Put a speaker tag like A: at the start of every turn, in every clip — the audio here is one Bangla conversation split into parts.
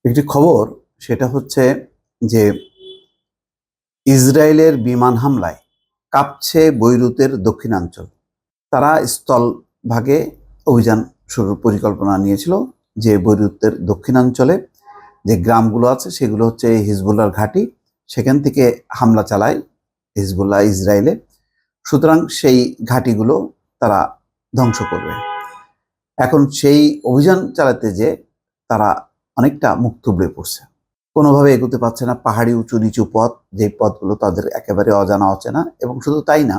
A: একটি খবর, সেটা হচ্ছে যে ইসরায়েলের বিমান হামলায় কাঁপছে বৈরুতের দক্ষিণাঞ্চল। তারা স্থলভাগে অভিযান শুরুর পরিকল্পনা নিয়েছিল যে বৈরুতের দক্ষিণাঞ্চলে যে গ্রামগুলো আছে সেগুলো হচ্ছে হিজবুল্লাহর ঘাঁটি, সেখান থেকে হামলা চালায় হিজবুল্লাহ ইসরায়েলে। সুতরাং সেই ঘাঁটিগুলো তারা ধ্বংস করবে। এখন সেই অভিযান চালাতে যে তারা অনেকটা মুখ থুবড়ে পড়ছে, কোনোভাবে এগোতে পারছে না। পাহাড়ি উঁচু নিচু পথ, যে পথগুলো তাদের একেবারে অজানা অচেনা, এবং শুধু তাই না,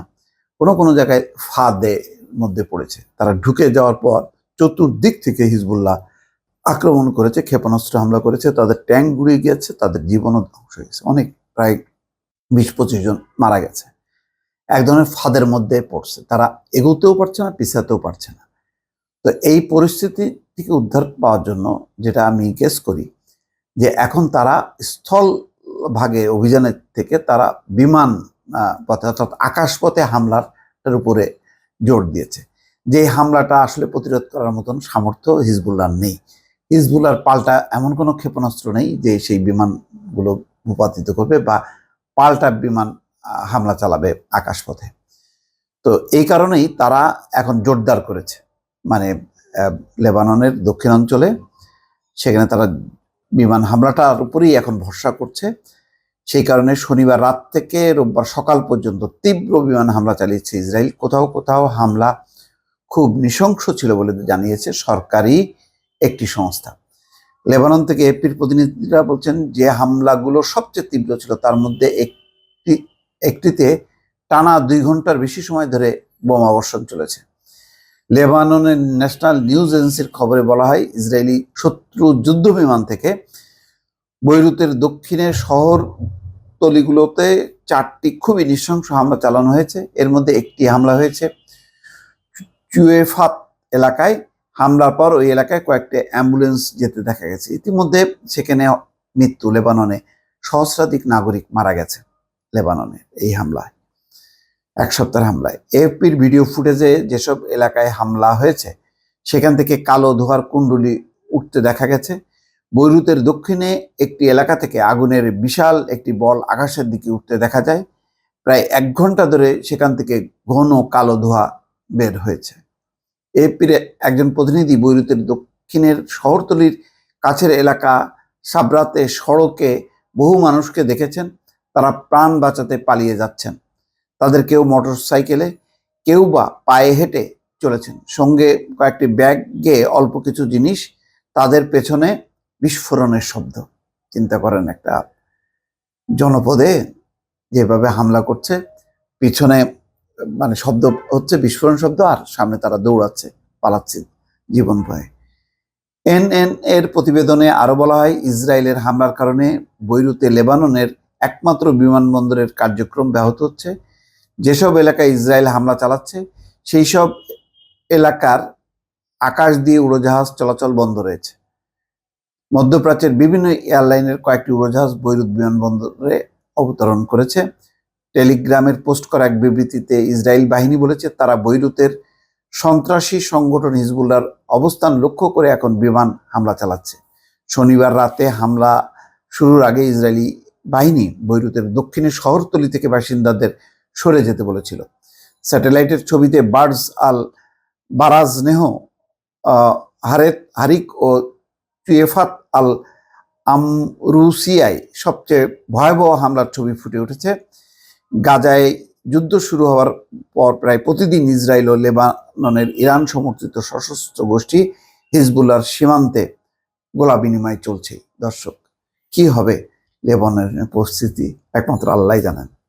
A: কোনো কোনো জায়গায় ফাঁদের মধ্যে পড়েছে। তারা ঢুকে যাওয়ার পর চতুর্দিক থেকে হিজবুল্লাহ আক্রমণ করেছে, ক্ষেপণাস্ত্র হামলা করেছে, তাদের ট্যাঙ্ক গুড়িয়ে গিয়েছে, তাদের জীবনও ধ্বংস হয়ে গেছে। অনেক, প্রায় 20-25 জন মারা গেছে। এক ধরনের ফাঁদের মধ্যে পড়ছে, তারা এগোতেও পারছে না, পিছাতেও পারছে না। তো এই পরিস্থিতি থেকে উদ্ধার পাওয়ার জন্য যেটা আমি গেস করি, যে এখন তারা স্থল ভাগে অভিযানের থেকে তারা বিমান পথে অর্থাৎ আকাশপথে হামলার উপরে জোর দিয়েছে। যে হামলাটা আসলে প্রতিরোধ করার মতন সামর্থ্য হিজবুল্লাহর নেই। হিজবুল্লাহর পাল্টা এমন কোনো ক্ষেপণাস্ত্র নেই যে সেই বিমানগুলো ভূপাতিত করবে বা পাল্টা বিমান হামলা চালাবে আকাশপথে। তো এই কারণেই তারা এখন জোরদার করেছে, মানে লেবাননের দক্ষিণাঞ্চলে, সেখানে তারা বিমান হামলাটার উপরেই এখন ভরসা করছে। সেই কারণে শনিবার রাত থেকে রোববার সকাল পর্যন্ত তীব্র বিমান হামলা চালিয়েছে ইসরায়েল। কোথাও কোথাও হামলা খুব নৃশংস ছিল বলে জানিয়েছে সরকারি একটি সংস্থা। লেবানন থেকে এপির প্রতিনিধিরা বলছেন যে হামলাগুলো সবচেয়ে তীব্র ছিল, তার মধ্যে একটিতে টানা 2 ঘন্টার বেশি সময় ধরে বোমা বর্ষণ চলেছে। লেবাননের ন্যাশনাল নিউজ এজেন্সির খবরে বলা হয়, ইসরায়েলি শত্রু যুদ্ধ বিমান থেকে বৈরুতের দক্ষিণের শহরতলিগুলোতে 4টি খুবই নৃশংস হামলা চালানো হয়েছে। এর মধ্যে একটি হামলা হয়েছে চুয়েফাত এলাকায়। হামলার পর ওই এলাকায় কয়েকটি অ্যাম্বুলেন্স যেতে দেখা গেছে। ইতিমধ্যে সেখানে মৃত্যু, লেবাননে সহস্রাধিক নাগরিক মারা গেছে লেবাননে এই হামলায়, 1 সপ্তাহের হামলায়। এএফপির ভিডিও ফুটেজে যেসব এলাকায় হামলা হয়েছে সেখান থেকে কালো ধোঁয়ার কুণ্ডলী উঠতে দেখা গেছে। বৈরুতের দক্ষিণে একটি এলাকা থেকে আগুনের বিশাল একটি বল আকাশের দিকে উঠতে দেখা যায়। প্রায় 1 ঘন্টা ধরে সেখান থেকে ঘন কালো ধোঁয়া বের হয়েছে। এএফপির একজন প্রতিনিধি বৈরুতের দক্ষিণের শহরতলির কাছের এলাকা সাবরাতে সড়কে বহু মানুষকে দেখেছেন। তারা প্রাণ বাঁচাতে পালিয়ে যাচ্ছেন। তাদের কেউ মোটর সাইকেলে, কেউ বা পায়ে হেঁটে চলেছেন, সঙ্গে কয়েকটি ব্যাগে অল্প কিছু জিনিস। তাদের পেছনে বিস্ফোরণের শব্দ। চিন্তা করেন, একটা জনপদে যেভাবে হামলা করছে, পিছনে মানে শব্দ হচ্ছে বিস্ফোরণ শব্দ, আর সামনে তারা দৌড়াচ্ছে, পালাচ্ছে জীবন ভয়ে। এনএন এর প্রতিবেদনে আরো বলা হয়, ইসরায়েলের হামলার কারণে বৈরুতে লেবাননের একমাত্র বিমানবন্দরের কার্যক্রম ব্যাহত হচ্ছে। যেসব এলাকায় ইসরায়েল হামলা চালাচ্ছে সেই সব এলাকার আকাশ দিয়ে উড়োজাহাজ চলাচল বন্ধ রয়েছে। মধ্যপ্রাচ্যের বিভিন্ন এয়ারলাইনের কয়েকটি উড়োজাহাজ বৈরুত বিমানবন্দরে অবতরণ করেছে। টেলিগ্রামের পোস্ট করা এক বিবৃতিতে ইসরায়েল বাহিনী বলেছে, তারা বৈরুতের সন্ত্রাসী সংগঠন হিজবুল্লাহর অবস্থান লক্ষ্য করে এখন বিমান হামলা চালাচ্ছে। শনিবার রাতে হামলা শুরুর আগে ইসরায়েলি বাহিনী বৈরুতের দক্ষিণের শহরতলি থেকে বাসিন্দাদের সরে যেতে বলেছিল। স্যাটেলাইটের ছবিতে বার্ডস আল বারাজনেহ, হারিক ও চুয়েফাত আল আমরুসিয়ায় সবচেয়ে ভয়াবহ হামলার ছবি ফুটে উঠেছে। গাজায় যুদ্ধ শুরু হওয়ার পর প্রায় প্রতিদিন ইসরায়েল ও লেবাননের ইরান সমর্থিত সশস্ত্র গোষ্ঠী হিজবুল্লাহর সীমান্তে গোলা বিনিময় চলছে। দর্শক, কি হবে লেবাননের পরিস্থিতি একমাত্র আল্লাহই জানেন।